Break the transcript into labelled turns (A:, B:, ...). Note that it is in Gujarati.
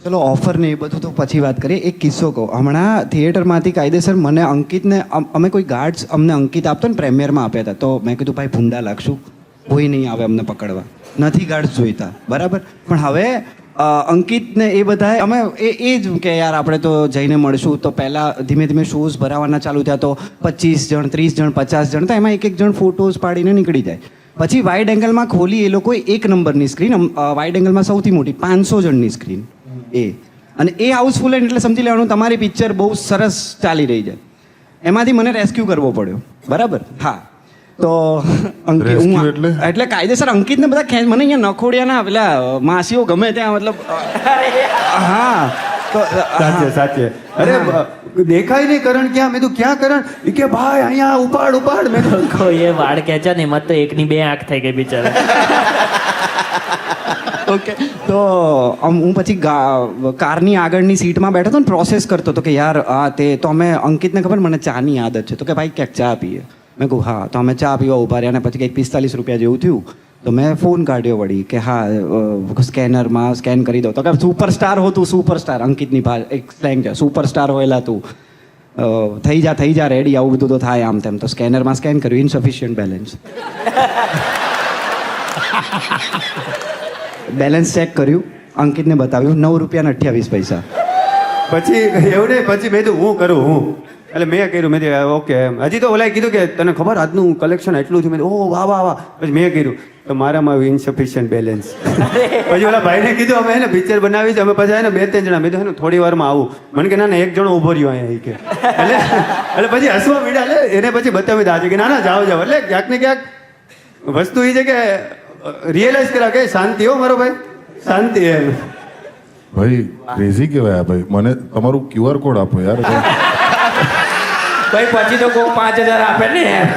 A: ચલો ઓફર ને એ બધું તો પછી વાત કરીએ. એક કિસ્સો કહું. હમણાં થિયેટરમાંથી કાયદેસર મને અંકિતને અમે કોઈ ગાર્ડ્સ અમને અંકિત આપતો ને પ્રેમિયરમાં આપ્યા હતા, તો મેં કીધું ભાઈ ભૂંડા લાગશું, કોઈ નહીં આવે અમને પકડવા, નથી ગાર્ડ્સ જોઈતા, બરાબર. પણ હવે અંકિતને એ બધાએ અમે એ જ કે યાર આપણે તો જઈને મળશું. તો પહેલાં ધીમે ધીમે શોઝ ભરાવાના ચાલુ થયા, તો 25 જણ 30 જણ 50 જણ, તો એમાં એક જણ ફોટોઝ પાડીને નીકળી જાય. પછી વાઇડ એંગલમાં ખોલી એ લોકોએ 1 નંબરની સ્ક્રીન, વાઇડ એંગલમાં સૌથી મોટી 500 જણની સ્ક્રીન અને એ હાઉસફુલ એટલે સમજી લેવાનું તમારી પિક્ચર બહુ સરસ ચાલી રહી છે. એમાંથી મને રેસ્ક્યુ કરવો પડ્યો, બરાબર. હા, તો અંકિત એટલે કાયદેસર અંકિતને બધા મને અહીંયા નખોડિયાના પેલા માસીઓ ગમે ત્યાં, મતલબ હા. તો
B: સાચે અરે દેખાય નહીં કરણ ક્યાં? મેં તો ક્યાં કરણ? એ કે ભાઈ અહીંયા ઉપાડ. મેં તો
C: એ વાળ ખેંચા ને એમાં તો 1 ની 2 આંખ થઈ ગઈ બિચારા.
A: ઓકે, તો હું પછી કારની આગળની સીટમાં બેઠો હતો ને, પ્રોસેસ કરતો હતો કે યાર આ તે. તો અમે અંકિતને ખબર મને ચાની આદત છે, તો કે ભાઈ ક્યાંક ચા પીએ. મેં કહું હા. તો અમે ચા પીવા ઉભા રહ્યા અને પછી કંઈક 45 રૂપિયા જેવું થયું. તો મેં ફોન કાઢ્યો વળી કે હા સ્કેનરમાં સ્કેન કરી દો. તો કે સુપરસ્ટાર હોતું, સુપરસ્ટાર અંકિતની એક સ્લેંગ છે, સુપરસ્ટાર હોયેલા તું, થઈ જા રેડી, આવું બધું તો થાય આમ તેમ. તો સ્કેનરમાં સ્કેન કર્યું, ઇનસફિશિયન્ટ બેલેન્સ. બેલેન્સ ચેક કર્યું, અંકિતને બતાવ્યું 9 રૂપિયા 28 પૈસા.
B: પછી એવું નહીં, પછી મેં કીધું હું કરું એટલે મેં કર્યું. મેં ઓકે, હજી તો ઓલાએ કીધું કે તને ખબર આજનું કલેક્શન એટલું થયું. મેં ઓહ વાહ. પછી મેં કર્યું તો મારામાં ઇનસફિશિયન્ટ બેલેન્સ. પછી ઓલા ભાઈને કીધું અમે એને પિક્ચર બનાવી છે, અમે પછી એને 2-3 જણા. મેં તો થોડી વારમાં આવું. મને કે ના 1 જણો ઉભો રહ્યો અહીંયા કે એટલે પછી હસવા મીડા. એને પછી બતાવી દાજે કે ના જાઓ. એટલે ક્યાંક ને ક્યાંક વસ્તુ એ છે કે રિયલાઇઝ કર્યા કે શાંતિ હો મારો ભાઈ, શાંતિ એમ.
D: ભાઈ ક્રેઝી કહેવાય ભાઈ. મને તમારું QR કોડ આપો યાર.
C: ભાઈ પછી તો કોઈ 5000 આપે ને યાર.